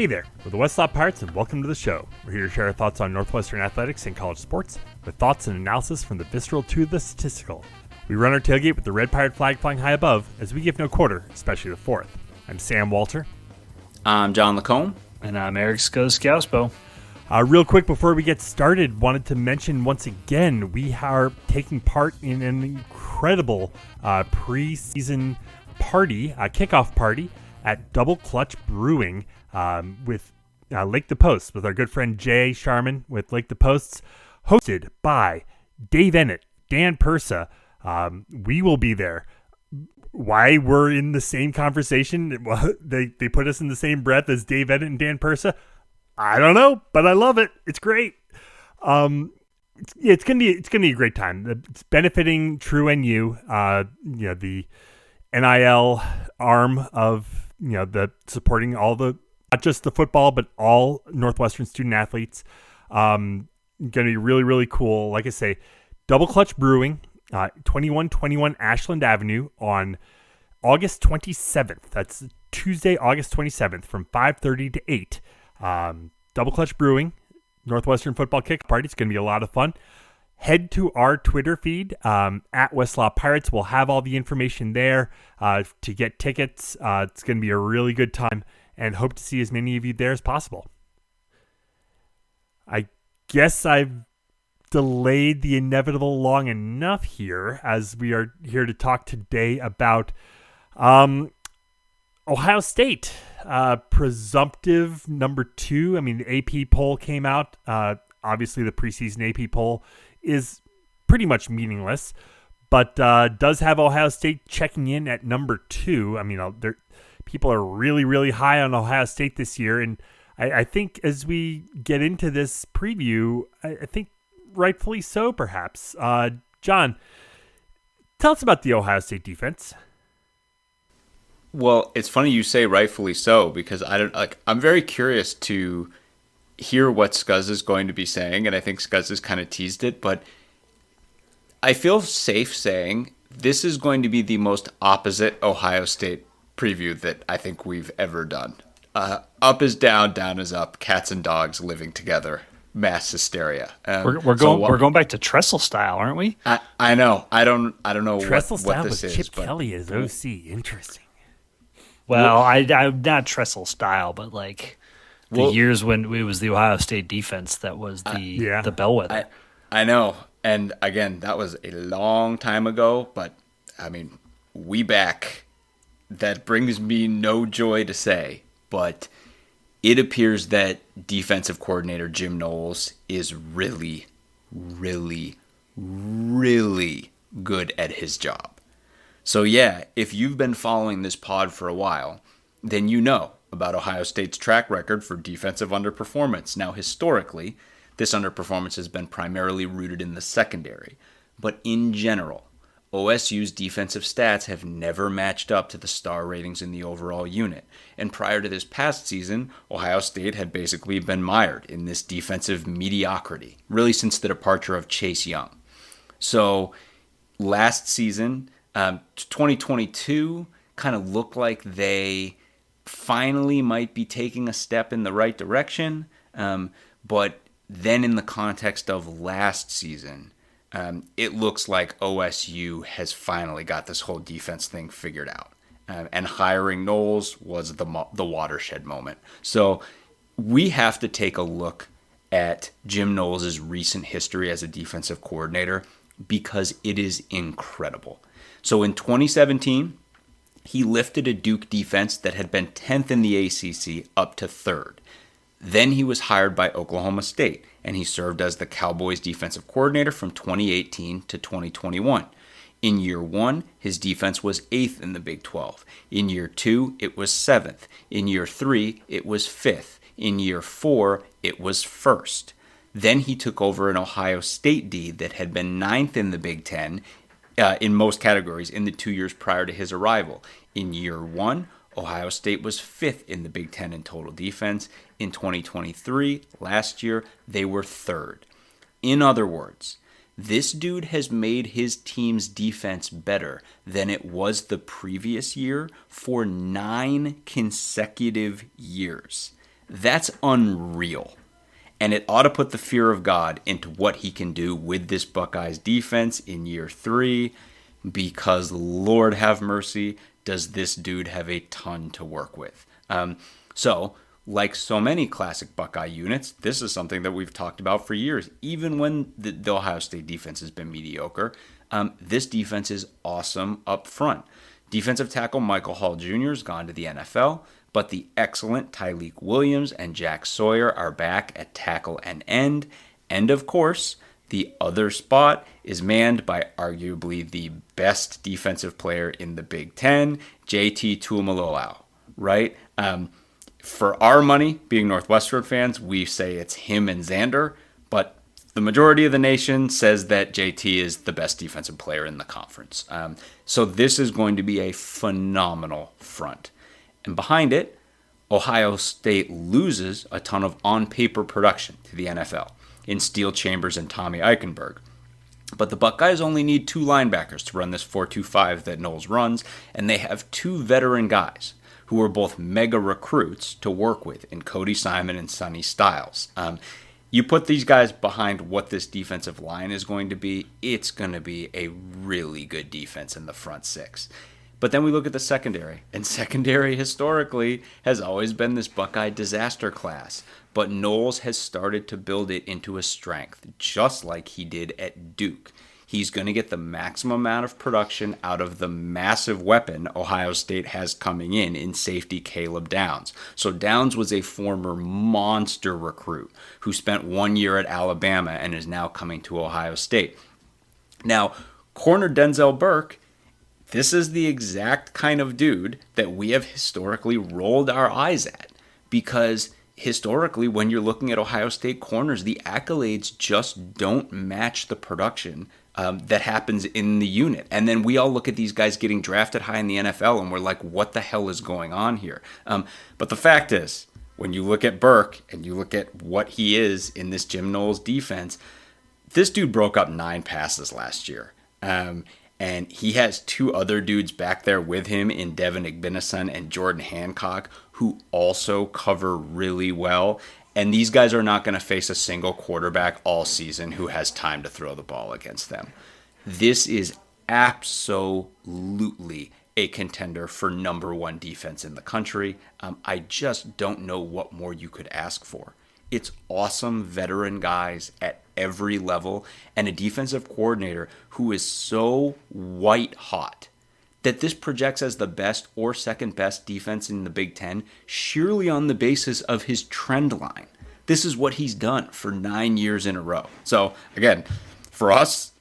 Hey there, we're the Westlaw Pirates and welcome to the show. We're here to share our thoughts on Northwestern athletics and college sports with thoughts and analysis from the visceral to the statistical. We run our tailgate with the red pirate flag flying high above as we give no quarter, especially the fourth. I'm Sam Walter. I'm John Lacombe. And I'm Eric Skoskauspo. Real quick before we get started, wanted to mention once again, we are taking part in an incredible preseason party, kickoff party at Double Clutch Brewing with Lake the Post, with our good friend Jay Sharman with Lake the Posts, hosted by Dave Ennett, Dan Persa. We will be there. Why we're in the same conversation, they put us in the same breath as Dave Ennett and Dan Persa, I don't know, but I love it. It's great. It's gonna be a great time. It's benefiting True NU, the NIL arm of the supporting all the, not just the football, but all Northwestern student athletes. Going to be really, really cool. Like I say, Double Clutch Brewing, 2121 Ashland Avenue on August 27th. That's Tuesday, August 27th from 5:30 to 8. Double Clutch Brewing, Northwestern Football Kick Party. It's going to be a lot of fun. Head to our Twitter feed at Westlaw Pirates. We'll have all the information there to get tickets. It's going to be a really good time and hope to see as many of you there as possible. I guess I've delayed the inevitable long enough here, as we are here to talk today about Ohio State, presumptive number 2. I mean, the AP poll came out. Obviously, the preseason AP poll is pretty much meaningless, but does have Ohio State checking in at number 2. I mean, people are really, really high on Ohio State this year, and I think as we get into this preview, I think rightfully so, perhaps. John, tell us about the Ohio State defense. Well, it's funny you say rightfully so, because I'm very curious to hear what Scuzz is going to be saying, and I think Scuzz has kind of teased it, but I feel safe saying this is going to be the most opposite Ohio State preview that I think we've ever done. Up is down, down is up, cats and dogs living together, mass hysteria. We're going back to Trestle style, aren't we? I know. I don't know Trestle what style this with is. Chip Kelly as OC. Interesting. Well, I'm not Trestle style, but like the years when it was the Ohio State defense that was the bellwether. I know. And again, that was a long time ago, but I mean, we back. That brings me no joy to say, but it appears that defensive coordinator Jim Knowles is really, really, really good at his job. So yeah, if you've been following this pod for a while, then you know about Ohio State's track record for defensive underperformance. Now, historically, this underperformance has been primarily rooted in the secondary, but in general, OSU's defensive stats have never matched up to the star ratings in the overall unit. And prior to this past season, Ohio State had basically been mired in this defensive mediocrity, really since the departure of Chase Young. So last season, 2022 kind of looked like they finally might be taking a step in the right direction. But then in the context of last season, it looks like OSU has finally got this whole defense thing figured out. And hiring Knowles was the watershed moment. So we have to take a look at Jim Knowles' recent history as a defensive coordinator because it is incredible. So in 2017, he lifted a Duke defense that had been 10th in the ACC up to 3rd. Then he was hired by Oklahoma State, and he served as the Cowboys defensive coordinator from 2018 to 2021. In year 1, his defense was 8th in the Big 12. In year 2, it was 7th. In year 3, it was 5th. In year 4, it was 1st. Then he took over an Ohio State D that had been 9th in the Big 10 in most categories in the 2 years prior to his arrival. In year 1, Ohio State was 5th in the Big 10 in total defense. In 2023, last year, they were 3rd. In other words, this dude has made his team's defense better than it was the previous year for 9 consecutive years. That's unreal. And it ought to put the fear of God into what he can do with this Buckeyes defense in year 3, because Lord have mercy, does this dude have a ton to work with. So, like so many classic Buckeye units, this is something that we've talked about for years. Even when the Ohio State defense has been mediocre, this defense is awesome up front. Defensive tackle Michael Hall Jr. has gone to the NFL, but the excellent Tyleik Williams and Jack Sawyer are back at tackle and end. And of course, the other spot is manned by arguably the best defensive player in the Big Ten, JT Tuimoloau, right? For our money, being Northwestern fans, we say it's him and Xander, but the majority of the nation says that JT is the best defensive player in the conference. So this is going to be a phenomenal front. And behind it, Ohio State loses a ton of on-paper production to the NFL in Steel Chambers and Tommy Eichenberg. But the Buckeyes only need 2 linebackers to run this 4-2-5 that Knowles runs, and they have 2 veteran guys who are both mega recruits to work with in Cody Simon and Sonny Styles. You put these guys behind what this defensive line is going to be, it's going to be a really good defense in the front 6. But then we look at the secondary, and secondary historically has always been this Buckeye disaster class. But Knowles has started to build it into a strength, just like he did at Duke. He's going to get the maximum amount of production out of the massive weapon Ohio State has coming in safety Caleb Downs. So Downs was a former monster recruit who spent 1 year at Alabama and is now coming to Ohio State. Now, corner Denzel Burke, this is the exact kind of dude that we have historically rolled our eyes at, because historically, when you're looking at Ohio State corners, the accolades just don't match the production that happens in the unit. And then we all look at these guys getting drafted high in the NFL and we're like, what the hell is going on here? But the fact is, when you look at Burke and you look at what he is in this Jim Knowles defense, this dude broke up 9 passes last year. And he has 2 other dudes back there with him in Devin Igbinosun and Jordan Hancock, who also cover really well. And these guys are not going to face a single quarterback all season who has time to throw the ball against them. This is absolutely a contender for number 1 defense in the country. I just don't know what more you could ask for. It's awesome veteran guys at every level and a defensive coordinator who is so white hot that this projects as the best or second best defense in the Big Ten, surely on the basis of his trend line. This is what he's done for 9 years in a row. So again, for us,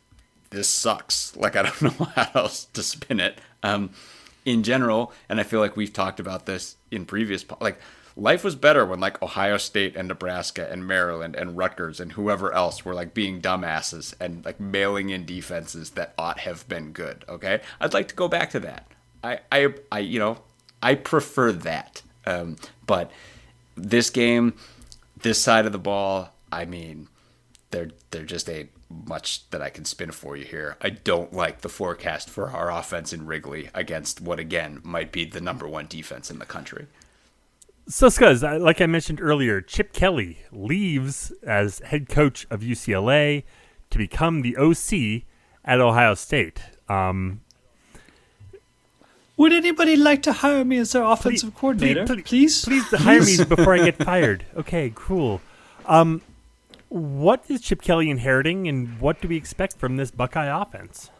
this sucks. Like, I don't know how else to spin it. In general, and I feel like we've talked about this in previous, life was better when Ohio State and Nebraska and Maryland and Rutgers and whoever else were being dumbasses and mailing in defenses that ought have been good. Okay, I'd like to go back to that. I prefer that. But this game, this side of the ball, I mean, there just ain't much that I can spin for you here. I don't like the forecast for our offense in Wrigley against what again might be the number 1 defense in the country. So, Scuzz, like I mentioned earlier, Chip Kelly leaves as head coach of UCLA to become the OC at Ohio State. Would anybody like to hire me as their offensive coordinator? Please hire me before I get fired. Okay, cool. What is Chip Kelly inheriting, and what do we expect from this Buckeye offense?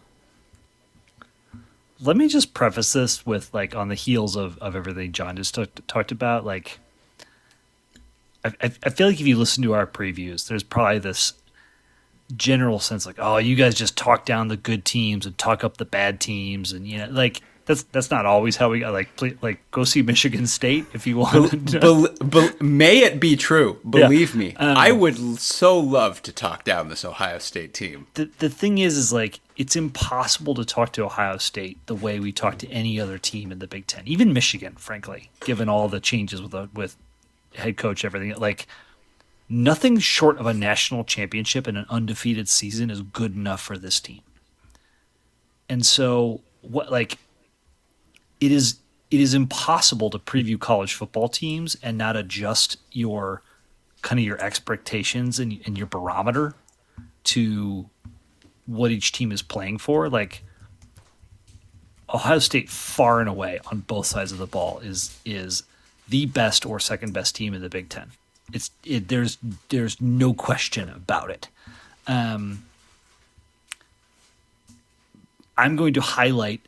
Let me just preface this with, on the heels of everything John just talked about, I feel like if you listen to our previews, there's probably this general sense oh, you guys just talk down the good teams and talk up the bad teams, and that's not always how we got go see Michigan State if you want. May it be true. Believe me, I would so love to talk down this Ohio State team. The thing is it's impossible to talk to Ohio State the way we talk to any other team in the Big Ten, even Michigan, frankly, given all the changes with head coach, everything. Nothing short of a national championship and an undefeated season is good enough for this team. And so it is it is impossible to preview college football teams and not adjust your kind of your expectations and your barometer to what each team is playing for. Like Ohio State, far and away on both sides of the ball, is the best or second best team in the Big Ten. There's no question about it. I'm going to highlight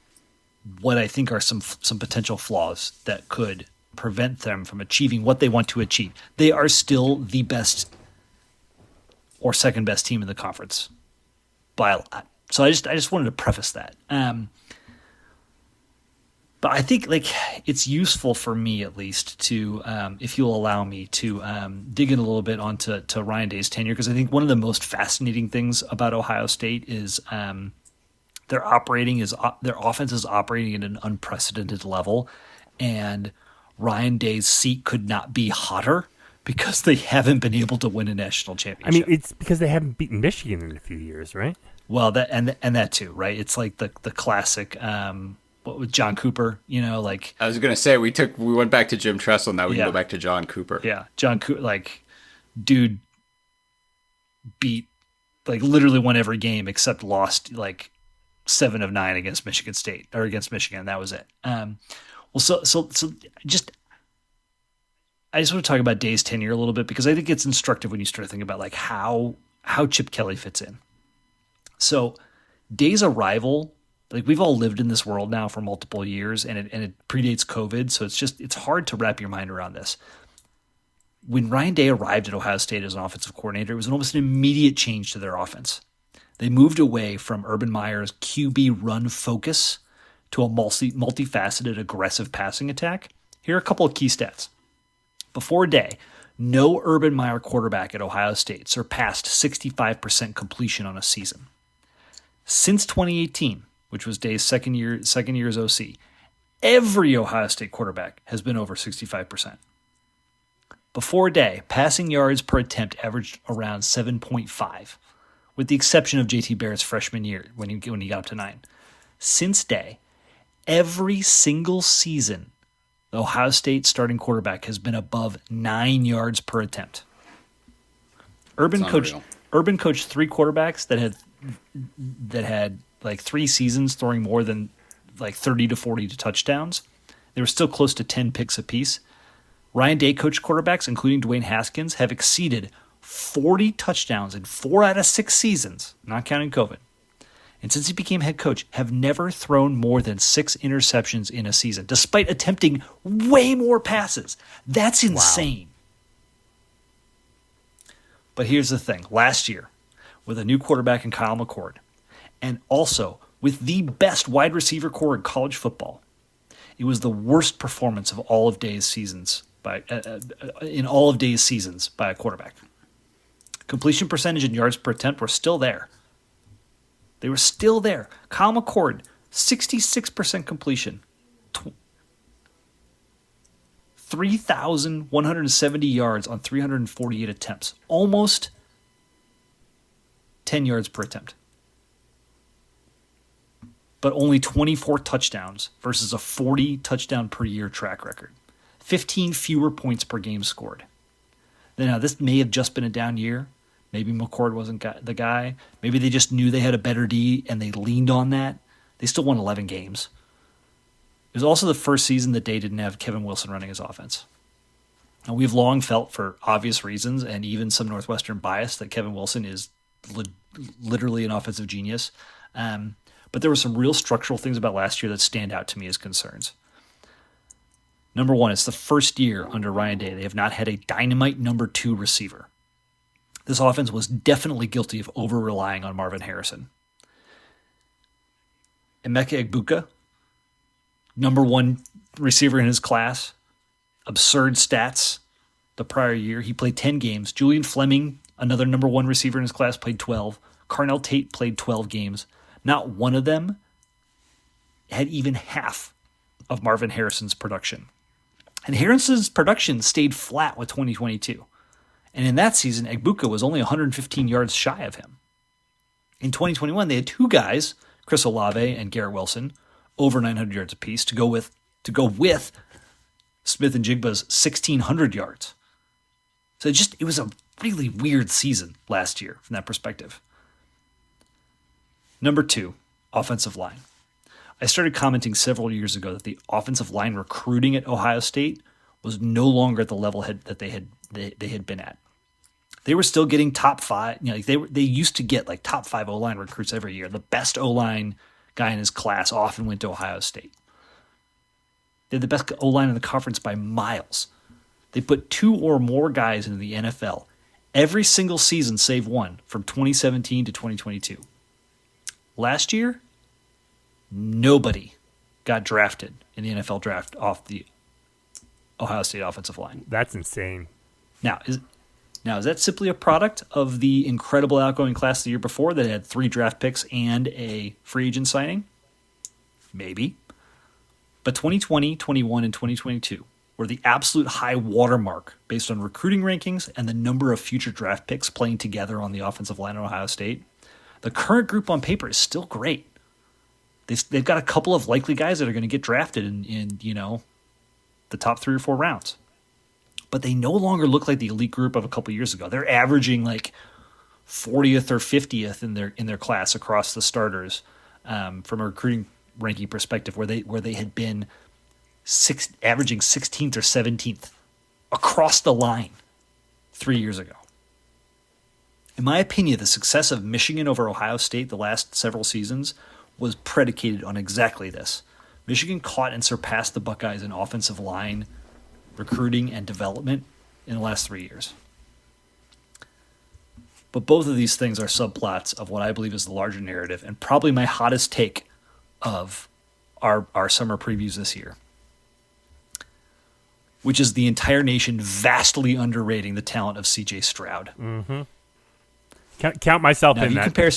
what I think are some potential flaws that could prevent them from achieving what they want to achieve. They are still the best or second best team in the conference by a lot. So I just wanted to preface that. But I think like it's useful for me at least to, if you'll allow me to dig in a little bit onto Ryan Day's tenure, because I think one of the most fascinating things about Ohio State is their offense is operating at an unprecedented level, and Ryan Day's seat could not be hotter because they haven't been able to win a national championship. I mean, it's because they haven't beaten Michigan in a few years, right? Well, that and that too, right? It's like the classic. What with John Cooper, like I was gonna say we went back to Jim Tressel. Now we can go back to John Cooper. Yeah, John Cooper, like, dude beat, like, literally won every game except lost like 7 of 9 against Michigan State or against Michigan. That was it. I just want to talk about Day's tenure a little bit because I think it's instructive when you start thinking about like how Chip Kelly fits in. So Day's arrival. Like, we've all lived in this world now for multiple years, and it predates COVID, so it's hard to wrap your mind around this. When Ryan Day arrived at Ohio State as an offensive coordinator, it was almost an immediate change to their offense. They moved away from Urban Meyer's QB run focus to a multifaceted, aggressive passing attack. Here are a couple of key stats. Before Day, no Urban Meyer quarterback at Ohio State surpassed 65% completion on a season. Since 2018, which was Day's second year as OC, every Ohio State quarterback has been over 65%. Before Day, passing yards per attempt averaged around 7.5, with the exception of JT Barrett's freshman year when he got up to 9. Since Day, every single season, the Ohio State starting quarterback has been above 9 yards per attempt. Urban coached 3 quarterbacks that had like 3 seasons throwing more than like 30 to 40 touchdowns. They were still close to 10 picks apiece. Ryan Day coached quarterbacks, including Dwayne Haskins, have exceeded 40 touchdowns in 4 out of 6 seasons, not counting COVID. And since he became head coach, have never thrown more than 6 interceptions in a season, despite attempting way more passes. That's insane. Wow. But here's the thing. Last year, with a new quarterback in Kyle McCord, and also with the best wide receiver core in college football, it was the worst performance of all of Day's seasons by a quarterback. Completion percentage and yards per attempt were still there. They were still there. Kyle McCord, 66% completion, 3,170 yards on 348 attempts, almost 10 yards per attempt. But only 24 touchdowns versus a 40 touchdown per year track record. 15 fewer points per game scored. Now, this may have just been a down year. Maybe McCord wasn't the guy. Maybe they just knew they had a better D and they leaned on that. They still won 11 games. It was also the first season that Day didn't have Kevin Wilson running his offense. Now, we've long felt, for obvious reasons and even some Northwestern bias, that Kevin Wilson is literally an offensive genius. But there were some real structural things about last year that stand out to me as concerns. Number one, it's the first year under Ryan Day they have not had a dynamite number 2 receiver. This offense was definitely guilty of over-relying on Marvin Harrison. Emeka Egbuka, number 1 receiver in his class, absurd stats the prior year. He played 10 games. Julian Fleming, another number 1 receiver in his class, played 12. Carnell Tate played 12 games. Not one of them had even half of Marvin Harrison's production. And Harrison's production stayed flat with 2022. And in that season, Egbuka was only 115 yards shy of him. In 2021, they had 2 guys, Chris Olave and Garrett Wilson, over 900 yards apiece to go with to go with Smith and Jigba's 1,600 yards. So it was a really weird season last year from that perspective. Number 2, offensive line. I started commenting several years ago that the offensive line recruiting at Ohio State was no longer at the level that they had been at. They were still getting top 5. They used to get like top 5 O-line recruits every year. The best O-line guy in his class often went to Ohio State. They had the best O-line in the conference by miles. They put 2 or more guys into the NFL every single season save one from 2017 to 2022. Last year, nobody got drafted in the NFL draft off the Ohio State offensive line. That's insane. Now, is that simply a product of the incredible outgoing class the year before that had 3 draft picks and a free agent signing? Maybe. But 2020, 21, and 2022 were the absolute high watermark based on recruiting rankings and the number of future draft picks playing together on the offensive line at Ohio State. The current group on paper is still great. They've got a couple of likely guys that are going to get drafted in the top 3 or 4 rounds. But they no longer look like the elite group of a couple years ago. They're averaging like 40th or 50th in their class across the starters from a recruiting ranking perspective, where they had been averaging 16th or 17th across the line 3 years ago. In my opinion, the success of Michigan over Ohio State the last several seasons was predicated on exactly this. Michigan caught and surpassed the Buckeyes in offensive line recruiting and development in the last 3 years. But both of these things are subplots of what I believe is the larger narrative, and probably my hottest take of our summer previews this year, which is the entire nation vastly underrating the talent of C.J. Stroud. Mm-hmm. Count myself now, in you that. Compare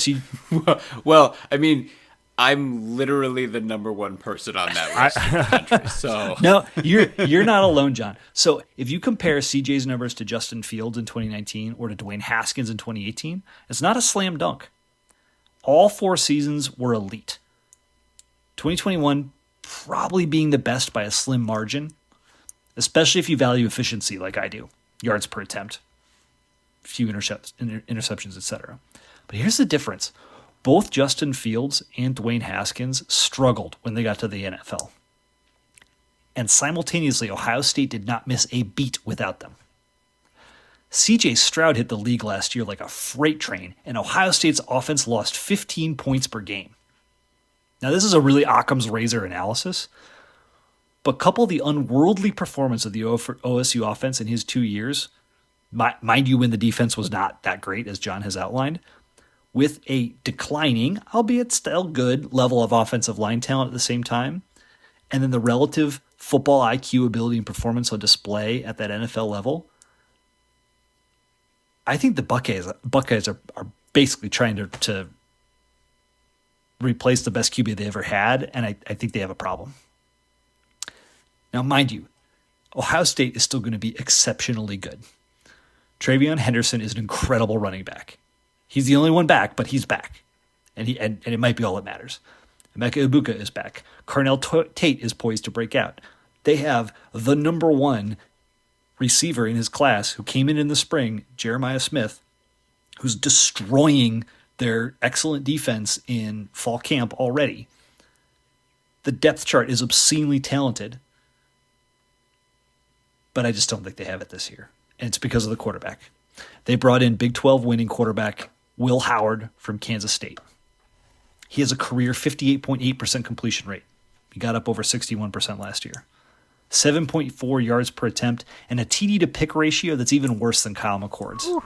Well, I mean, I'm literally the number 1 person on that list in the country. So no, you're not alone, John. So if you compare CJ's numbers to Justin Fields in 2019 or to Dwayne Haskins in 2018, it's not a slam dunk. All 4 seasons were elite. 2021 probably being the best by a slim margin, especially if you value efficiency like I do, yards per attempt, few interceptions, etc. But here's the difference. Both Justin Fields and Dwayne Haskins struggled when they got to the NFL. And simultaneously, Ohio State did not miss a beat without them. C.J. Stroud hit the league last year like a freight train, and Ohio State's offense lost 15 points per game. Now, this is a really Occam's razor analysis, but couple the unworldly performance of the OSU offense in his 2 years, mind you, when the defense was not that great, as John has outlined, with a declining, albeit still good, level of offensive line talent at the same time, and then the relative football IQ, ability, and performance on display at that NFL level, I think the Buckeyes are basically trying to replace the best QB they ever had, and I think they have a problem. Now, mind you, Ohio State is still going to be exceptionally good. Travion Henderson is an incredible running back. He's the only one back, but he's back. And it might be all that matters. Emeka Ibuka is back. Carnell Tate is poised to break out. They have the number 1 receiver in his class who came in the spring, Jeremiah Smith, who's destroying their excellent defense in fall camp already. The depth chart is obscenely talented, but I just don't think they have it this year. And it's because of the quarterback. They brought in Big 12 winning quarterback Will Howard from Kansas State. He has a career 58.8% completion rate. He got up over 61% last year. 7.4 yards per attempt, and a TD to pick ratio that's even worse than Kyle McCord's. Ooh.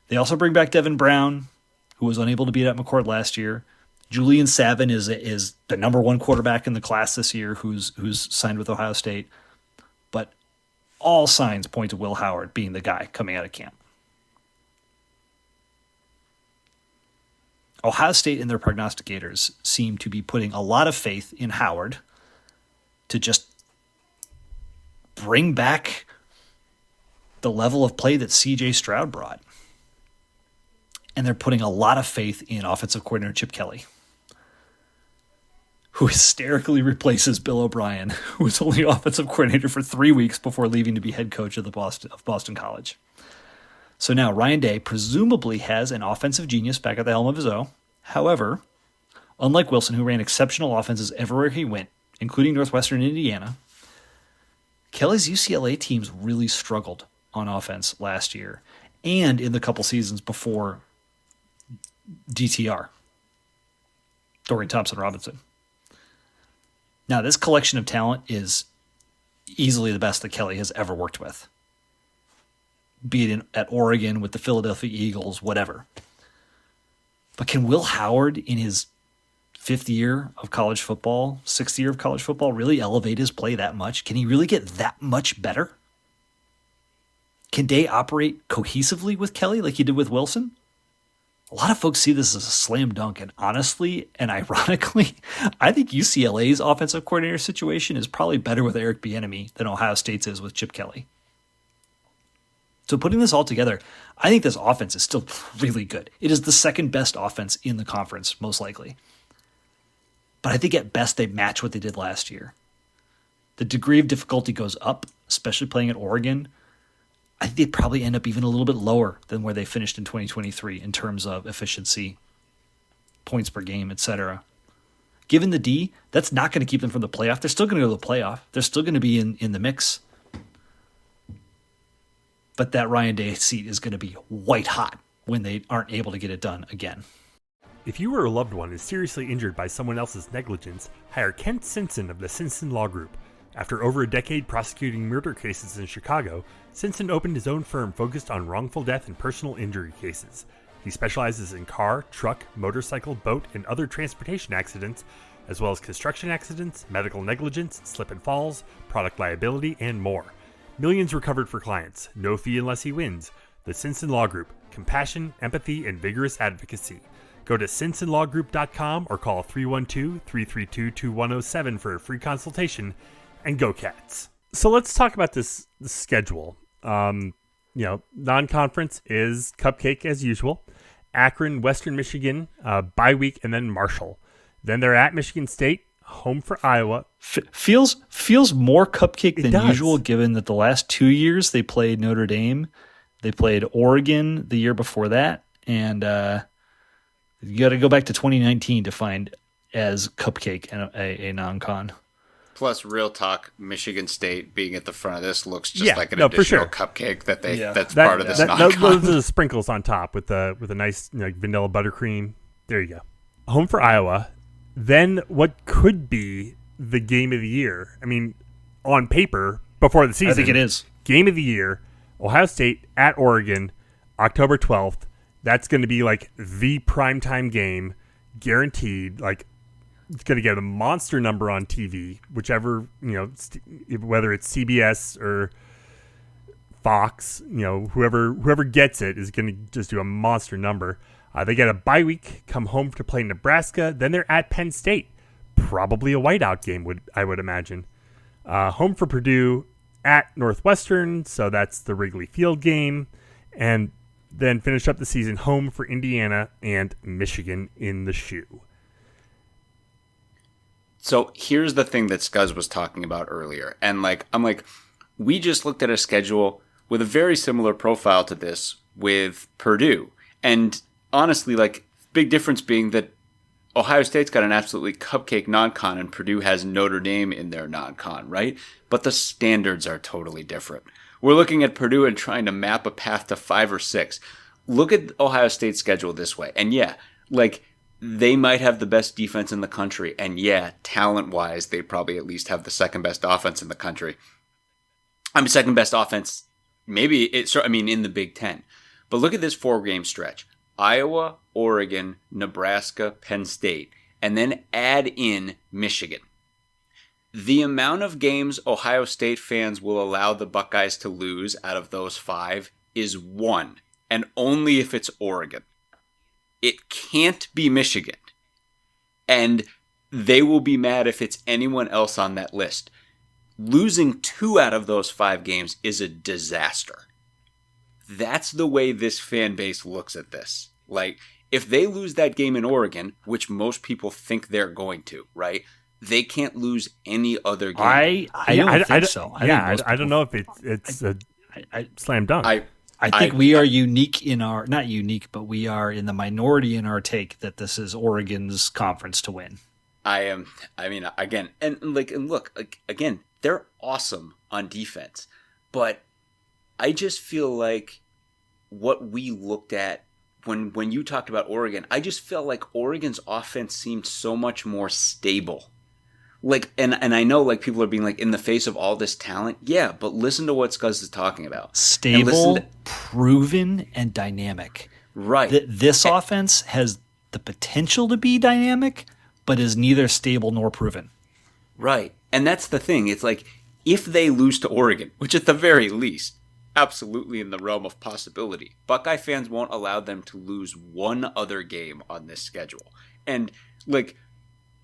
They also bring back Devin Brown, who was unable to beat out McCord last year. Julian Savin is the number 1 quarterback in the class this year who's signed with Ohio State. But all signs point to Will Howard being the guy coming out of camp. Ohio State and their prognosticators seem to be putting a lot of faith in Howard to just bring back the level of play that C.J. Stroud brought. And they're putting a lot of faith in offensive coordinator Chip Kelly, who hysterically replaces Bill O'Brien, who was only offensive coordinator for 3 weeks before leaving to be head coach of Boston College. So now Ryan Day presumably has an offensive genius back at the helm of his own. However, unlike Wilson, who ran exceptional offenses everywhere he went, including Northwestern and Indiana, Kelly's UCLA teams really struggled on offense last year and in the couple seasons before DTR, Dorian Thompson-Robinson. Now, this collection of talent is easily the best that Kelly has ever worked with, be it at Oregon, with the Philadelphia Eagles, whatever. But can Will Howard, in his 5th year of college football, 6th year of college football, really elevate his play that much? Can he really get that much better? Can Day operate cohesively with Kelly like he did with Wilson? A lot of folks see this as a slam dunk, and honestly and ironically, I think UCLA's offensive coordinator situation is probably better with Eric Bieniemy than Ohio State's is with Chip Kelly. So putting this all together, I think this offense is still really good. It is the second best offense in the conference, most likely. But I think at best they match what they did last year. The degree of difficulty goes up, especially playing at Oregon. I think they'd probably end up even a little bit lower than where they finished in 2023 in terms of efficiency, points per game, etc. Given the D, that's not going to keep them from the playoff. They're still going to go to the playoff. They're still going to be in the mix. But that Ryan Day seat is going to be white hot when they aren't able to get it done again. If you or a loved one is seriously injured by someone else's negligence, hire Kent Simpson of the Simpson Law Group. After over a decade prosecuting murder cases in Chicago, Simpson opened his own firm focused on wrongful death and personal injury cases. He specializes in car, truck, motorcycle, boat, and other transportation accidents, as well as construction accidents, medical negligence, slip and falls, product liability, and more. Millions recovered for clients. No fee unless he wins. The Simpson Law Group. Compassion, empathy, and vigorous advocacy. Go to simpsonlawgroup.com or call 312-332-2107 for a free consultation. And go Cats. So let's talk about this schedule. Non-conference is Cupcake as usual. Akron, Western Michigan, bye week, and then Marshall. Then they're at Michigan State, home for Iowa. Feels more Cupcake than usual, given that the last 2 years they played Notre Dame, they played Oregon the year before that, and you got to go back to 2019 to find as Cupcake a non-con. Plus, real talk, Michigan State being at the front of this looks just like an additional cupcake that's part of this non-con. Those are the sprinkles on top with a nice vanilla buttercream. There you go. Home for Iowa. Then what could be the game of the year? I mean, on paper, before the season. I think it is. Game of the year, Ohio State at Oregon, October 12th. That's going to be like the primetime game, guaranteed. Like, it's going to get a monster number on TV, whichever, whether it's CBS or Fox, whoever gets it is going to just do a monster number. They get a bye week, come home to play Nebraska. Then they're at Penn State. Probably a whiteout game, I would imagine. Home for Purdue, at Northwestern, so that's the Wrigley Field game. And then finish up the season home for Indiana and Michigan in the shoe. So here's the thing that Scuzz was talking about earlier. And we just looked at a schedule with a very similar profile to this with Purdue. And honestly, big difference being that Ohio State's got an absolutely cupcake non-con and Purdue has Notre Dame in their non-con, right? But the standards are totally different. We're looking at Purdue and trying to map a path to 5 or 6. Look at Ohio State's schedule this way. And they might have the best defense in the country. And talent-wise, they probably at least have the second best offense in the country. Second best offense, in the Big Ten. But look at this 4-game stretch. Iowa, Oregon, Nebraska, Penn State, and then add in Michigan. The amount of games Ohio State fans will allow the Buckeyes to lose out of those 5 is 1, and only if it's Oregon. It can't be Michigan. And they will be mad if it's anyone else on that list. Losing 2 out of those 5 games is a disaster. That's the way this fan base looks at this. If they lose that game in Oregon, which most people think they're going to, right? They can't lose any other game. I don't think so. I don't know if it's a slam dunk. I think we are unique in our, not unique, but we are in the minority in our take that this is Oregon's conference to win. I mean, again, and look, again, they're awesome on defense, but I just feel like what we looked at when you talked about Oregon, I just felt like Oregon's offense seemed so much more stable. Like, and I know like people are being like, in the face of all this talent, yeah, but listen to what Scuzz is talking about. Stable, proven, and dynamic. Right. This offense has the potential to be dynamic, but is neither stable nor proven. Right. And that's the thing. It's like, if they lose to Oregon, which at the very least, absolutely in the realm of possibility, Buckeye fans won't allow them to lose one other game on this schedule. And like,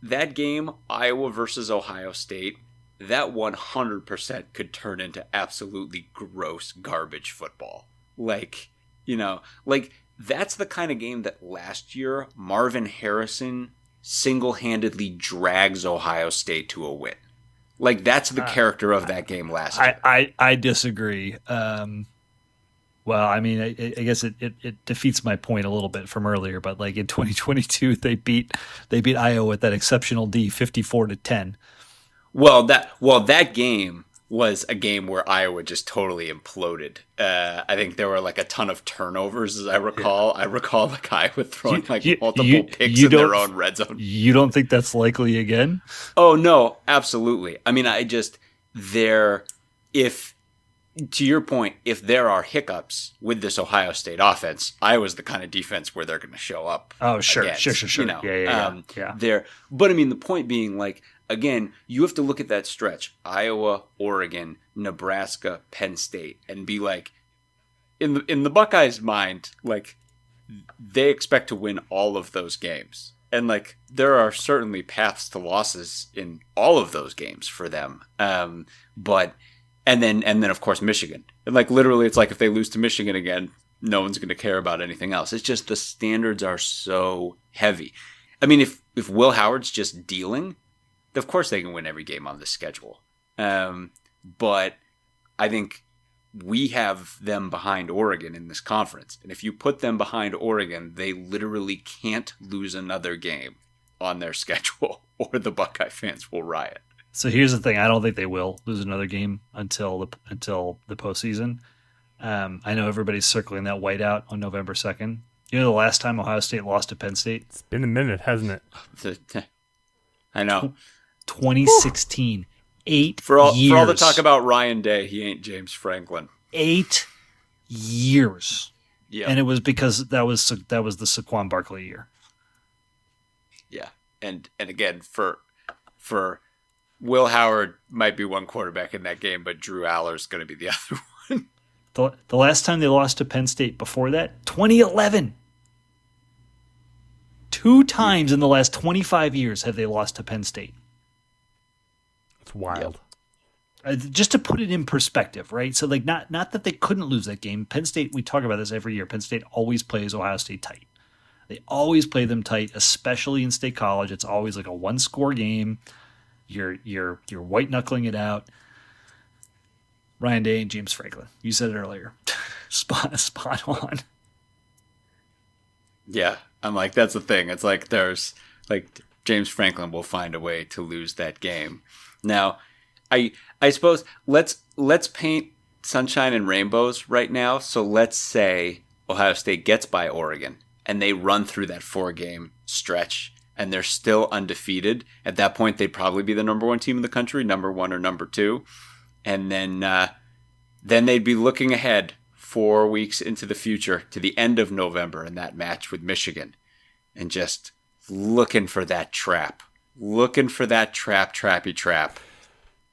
that game, Iowa versus Ohio State, that 100% could turn into absolutely gross garbage football. Like, you know, like that's the kind of game that last year Marvin Harrison single-handedly drags Ohio State to a win. Like that's the character of that game last year. I disagree. Well, I mean, I guess it defeats my point a little bit from earlier, but like in 2022, they beat Iowa with that exceptional D, 54-10. Well, that game was a game where Iowa just totally imploded. I think there were like a ton of turnovers, as I recall. Yeah. I recall like Iowa throwing multiple picks in their own red zone. You don't think that's likely again? Oh no, absolutely. I mean, to your point, if there are hiccups with this Ohio State offense, Iowa's the kind of defense where they're going to show up. Oh, sure. You know, yeah. But I mean, the point being, like, again, you have to look at that stretch: Iowa, Oregon, Nebraska, Penn State, and be like, in the Buckeyes' mind, like, they expect to win all of those games, and like, there are certainly paths to losses in all of those games for them. But And then of course Michigan. And like literally it's like if they lose to Michigan again, no one's going to care about anything else. It's just the standards are so heavy. I mean, if Will Howard's just dealing, of course they can win every game on this schedule. But I think we have them behind Oregon in this conference. And if you put them behind Oregon, they literally can't lose another game on their schedule or the Buckeye fans will riot. So here's the thing: I don't think they will lose another game until the postseason. I know everybody's circling that whiteout on November 2nd. You know the last time Ohio State lost to Penn State? It's been a minute, hasn't it? I know. 2016. 8 for all, years. For all the talk about Ryan Day, he ain't James Franklin. 8 years. Yeah. And it was because that was the Saquon Barkley year. Yeah. And again, for Will Howard might be one quarterback in that game, but Drew Aller's going to be the other one. The last time they lost to Penn State before that, 2011. 2 times in the last 25 years have they lost to Penn State. It's wild. Just to put it in perspective, right? So, like, not that they couldn't lose that game. Penn State, we talk about this every year. Penn State always plays Ohio State tight. They always play them tight, especially in State College. It's always like a 1-score game. You're white knuckling it out. Ryan Day and James Franklin. You said it earlier. spot on. Yeah, I'm like, that's the thing. It's like there's like James Franklin will find a way to lose that game. Now, I suppose let's paint sunshine and rainbows right now. So let's say Ohio State gets by Oregon and they run through that 4-game stretch and they're still undefeated. At that point, they'd probably be the number 1 team in the country, number 1 or number 2. And then they'd be looking ahead 4 weeks into the future to the end of November in that match with Michigan and just looking for that trap. Looking for that trappy trap.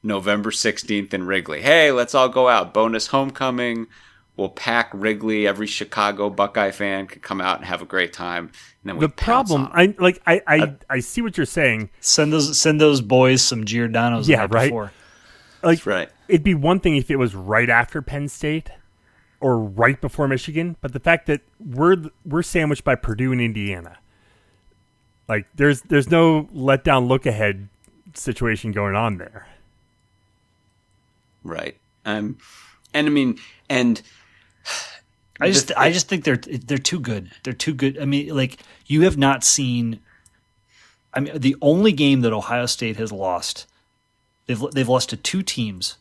November 16th in Wrigley. Hey, let's all go out. Bonus homecoming. We'll pack Wrigley. Every Chicago Buckeye fan can come out and have a great time. And then the problem, I see what you're saying. Send those boys some Giordano's. Yeah, right. Before. Like, that's right. It'd be one thing if it was right after Penn State or right before Michigan, but the fact that we're sandwiched by Purdue and Indiana, like there's no letdown look ahead situation going on there. Right. And I mean, and I just think they're too good. They're too good. I mean, like, you have not seen. I mean, the only game that Ohio State has lost, they've lost to two teams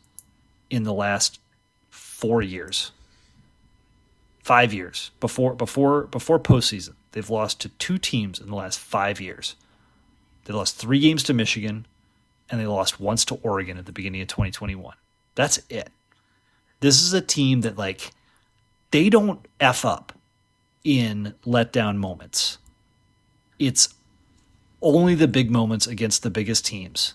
in the last 4 years, 5 years before postseason. They've lost to two teams in the last 5 years. They lost 3 games to Michigan, and they lost once to Oregon at the beginning of 2021. That's it. This is a team that, like, they don't F up in letdown moments. It's only the big moments against the biggest teams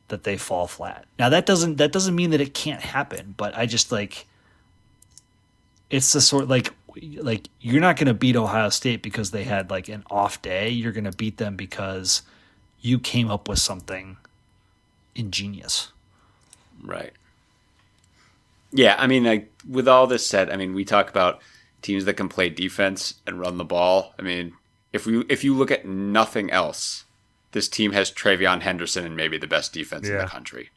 that they fall flat. Now that doesn't mean that it can't happen, but I just, like, it's the sort, like you're not going to beat Ohio State because they had, like, an off day. You're going to beat them because you came up with something ingenious. Right. Yeah, I mean, like, with all this said, I mean, we talk about teams that can play defense and run the ball. I mean, if you look at nothing else, this team has Travion Henderson and maybe the best defense in the country.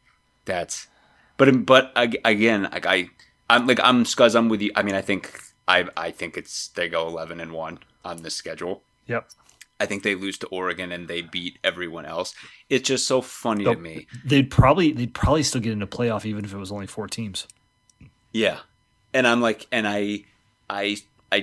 But again, like, I'm Scuzz, I'm with you. I mean, I think it's they go 11-1 on this schedule. Yep. I think they lose to Oregon and they beat everyone else. It's just so funny to me. They'd probably still get into playoff even if it was only 4 teams. Yeah. And I'm like, and I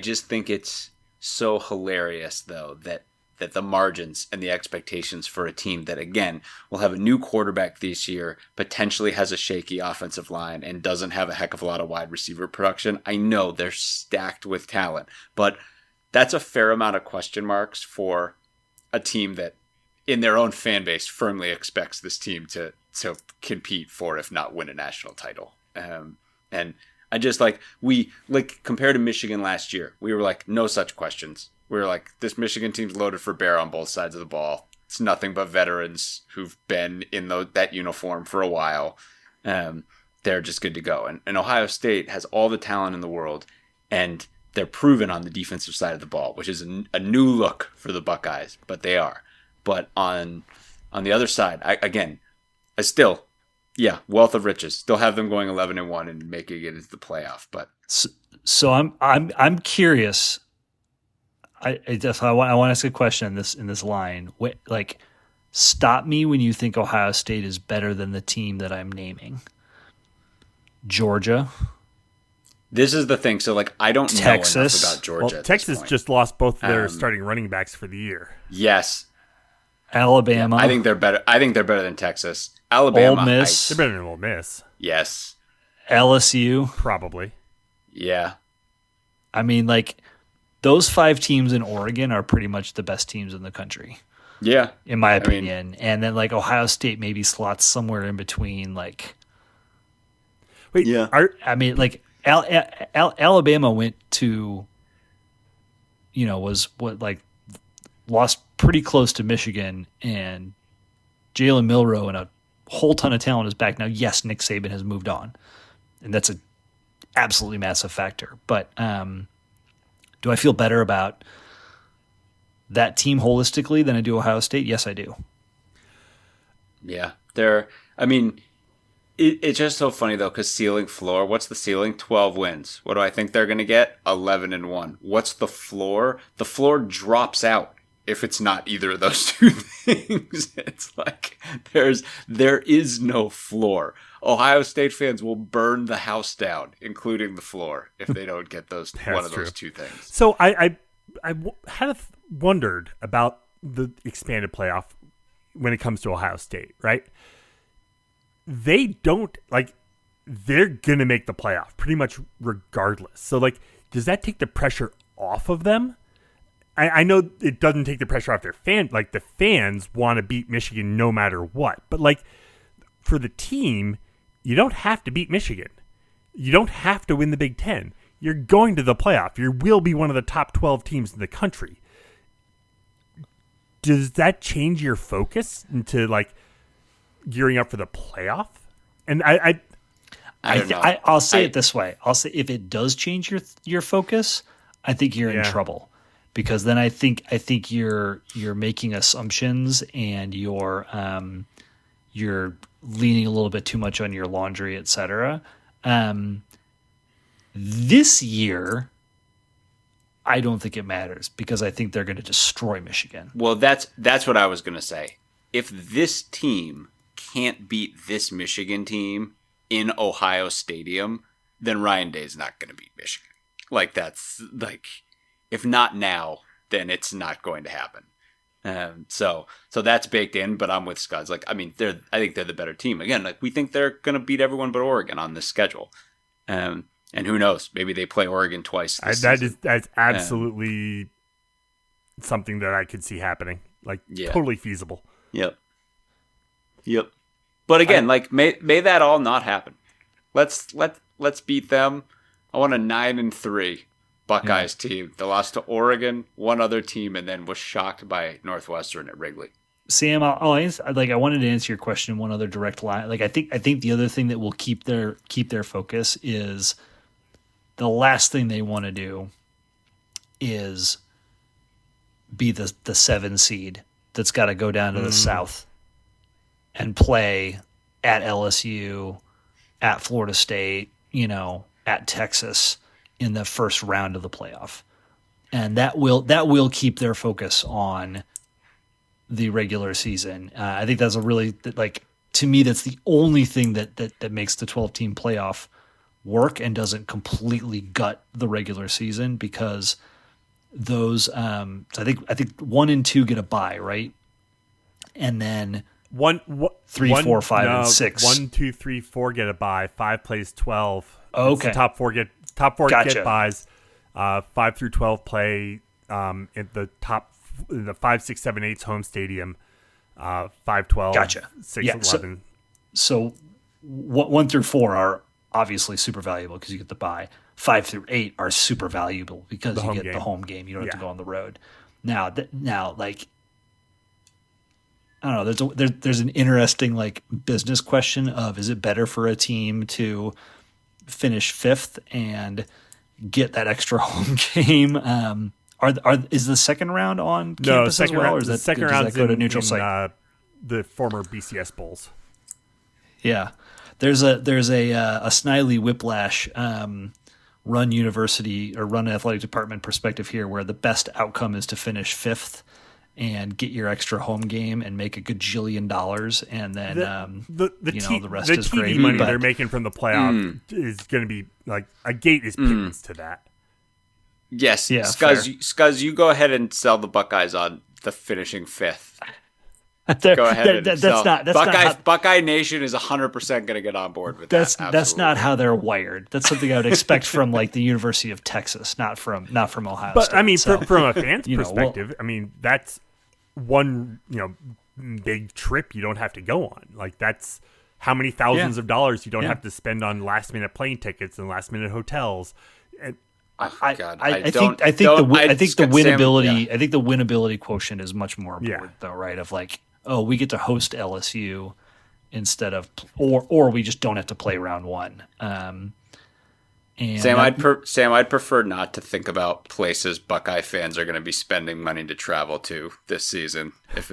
just think it's so hilarious, though, that the margins and the expectations for a team that, again, will have a new quarterback this year, potentially has a shaky offensive line, and doesn't have a heck of a lot of wide receiver production. I know they're stacked with talent, but that's a fair amount of question marks for a team that, in their own fan base, firmly expects this team to compete for, if not win, a national title. And I just, like, compared to Michigan last year, we were like, no such questions. We were like, this Michigan team's loaded for bear on both sides of the ball. It's nothing but veterans who've been in that uniform for a while. They're just good to go. And Ohio State has all the talent in the world, and they're proven on the defensive side of the ball, which is a new look for the Buckeyes, but they are. But on the other side, wealth of riches. Still have them going 11-1 and making it into the playoff. But so I'm curious. I want to ask a question in this line. Like, stop me when you think Ohio State is better than the team that I'm naming. Georgia. This is the thing. So, like, I don't know enough about Georgia. Well, Texas just lost both their starting running backs for the year. Yes. Alabama. I think they're better. I think they're better than Texas. Alabama. Ole Miss. They're better than Ole Miss. Yes. LSU. Probably. Yeah. I mean, like, those 5 teams in Oregon are pretty much the best teams in the country. Yeah. In my opinion. And then, like, Ohio State maybe slots somewhere in between, like. Wait, yeah. Alabama went to, lost pretty close to Michigan, and Jalen Milroe and a whole ton of talent is back now. Yes, Nick Saban has moved on, and that's an absolutely massive factor. But do I feel better about that team holistically than I do Ohio State? Yes, I do. Yeah, it's just so funny, though, because ceiling floor, what's the ceiling? 12 wins. What do I think they're going to get? 11-1. What's the floor? The floor drops out if it's not either of those two things. It's like there is no floor. Ohio State fans will burn the house down, including the floor, if they don't get those one of those two things. So I had wondered about the expanded playoff when it comes to Ohio State, right? They don't, like, they're going to make the playoff pretty much regardless. So, like, does that take the pressure off of them? I know it doesn't take the pressure off their fans. Like, the fans want to beat Michigan no matter what. But, like, for the team, you don't have to beat Michigan. You don't have to win the Big Ten. You're going to the playoff. You will be one of the top 12 teams in the country. Does that change your focus into, like, gearing up for the playoff? And I'll say it this way. I'll say, if it does change your focus, I think you're in trouble, because then I think you're making assumptions, and you're you're leaning a little bit too much on your laundry, etc. This year, I don't think it matters because I think they're going to destroy Michigan. Well, that's what I was going to say. If this team can't beat this Michigan team in Ohio Stadium, then Ryan Day's not going to beat Michigan. Like, that's like, if not now, then it's not going to happen. So that's baked in, but I'm with Scuds. Like, I mean, I think they're the better team. Again, like, we think they're going to beat everyone but Oregon on this schedule. And who knows? Maybe they play Oregon twice. That's absolutely something that I could see happening. Like, totally feasible. Yep. But again, may that all not happen. Let's beat them. I want a 9-3 Buckeyes team. They lost to Oregon, one other team, and then was shocked by Northwestern at Wrigley. Sam, I wanted to answer your question in one other direct line. Like, I think the other thing that will keep their focus is the last thing they want to do is be the 7 seed that's got to go down to the South and play at LSU, at Florida State, at Texas in the first round of the playoff. And that will keep their focus on the regular season. I think that's to me, that's the only thing that makes the 12-team playoff work and doesn't completely gut the regular season, because those I think 1 and 2 get a bye, right? And then 3, 4, 5, and 6. 1, 2, 3, 4 get a bye. 5 plays 12. Okay. Top four get buys. 5 through 12 play in the 5, 6, 7, 8 home stadium. 5, 12. Gotcha. 6, yeah, 11. So 1 through 4 are obviously super valuable because you get the bye. 5 through 8 are super valuable because you get the home game. You don't have to go on the road. Now, I don't know. There's an interesting business question of, is it better for a team to finish 5th and get that extra home game? Is the second round on campus as well, or is that second round go to neutral site? The former BCS Bowls. Yeah, there's a Snidely Whiplash run university or run athletic department perspective here, where the best outcome is to finish 5th and get your extra home game and make a gajillion dollars, and then the rest is TV gravy. money they're making from the playoff is going to be like a gate is pittance to that. Yes, yeah, Scuzz, you go ahead and sell the Buckeyes on the finishing 5th. Go ahead and sell. Buckeye Nation is 100% going to get on board with that. That's not how they're wired. That's something I would expect from the University of Texas, not from Ohio State. But I mean, from a fan's perspective, I mean, that's one big trip you don't have to go on. Like, that's how many thousands of dollars you don't have to spend on last minute plane tickets and last minute hotels. And I think the winnability quotient is much more important though, right? Of we get to host LSU instead of or we just don't have to play round 1. Sam, I'd prefer not to think about places Buckeye fans are going to be spending money to travel to this season, if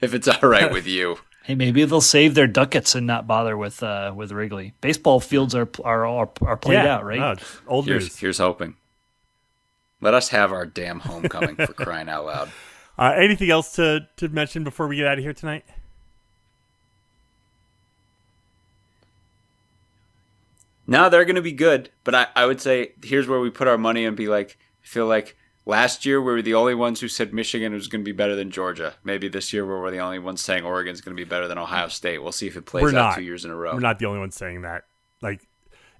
it's all right with you. Hey, maybe they'll save their ducats and not bother with Wrigley. Baseball fields are played out, right? No, old news. Here's hoping. Let us have our damn homecoming, for crying out loud. Anything else to mention before we get out of here tonight? No, they're going to be good, but I would say here's where we put our money and be like, I feel like last year we were the only ones who said Michigan was going to be better than Georgia. Maybe this year we're the only ones saying Oregon's going to be better than Ohio State. We'll see if it plays out 2 years in a row. We're not the only ones saying that. Like,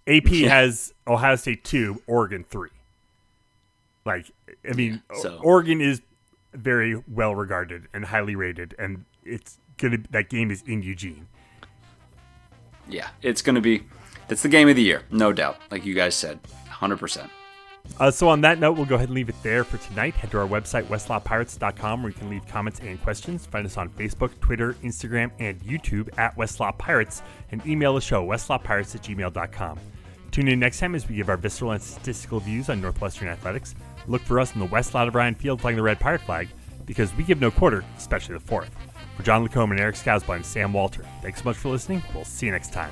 AP has Ohio State 2, Oregon 3. Oregon is very well regarded and highly rated, and that game is in Eugene. Yeah, it's the game of the year, no doubt. Like you guys said, 100%. So on that note, we'll go ahead and leave it there for tonight. Head to our website, westlawpirates.com, where you can leave comments and questions. Find us on Facebook, Twitter, Instagram, and YouTube at Westlaw Pirates, and email the show, westlawpirates@gmail.com. Tune in next time as we give our visceral and statistical views on Northwestern athletics. Look for us in the west lot of Ryan Field flying the red pirate flag, because we give no quarter, especially the fourth. For John Lacombe and Eric Scousby, I'm Sam Walter. Thanks so much for listening. We'll see you next time.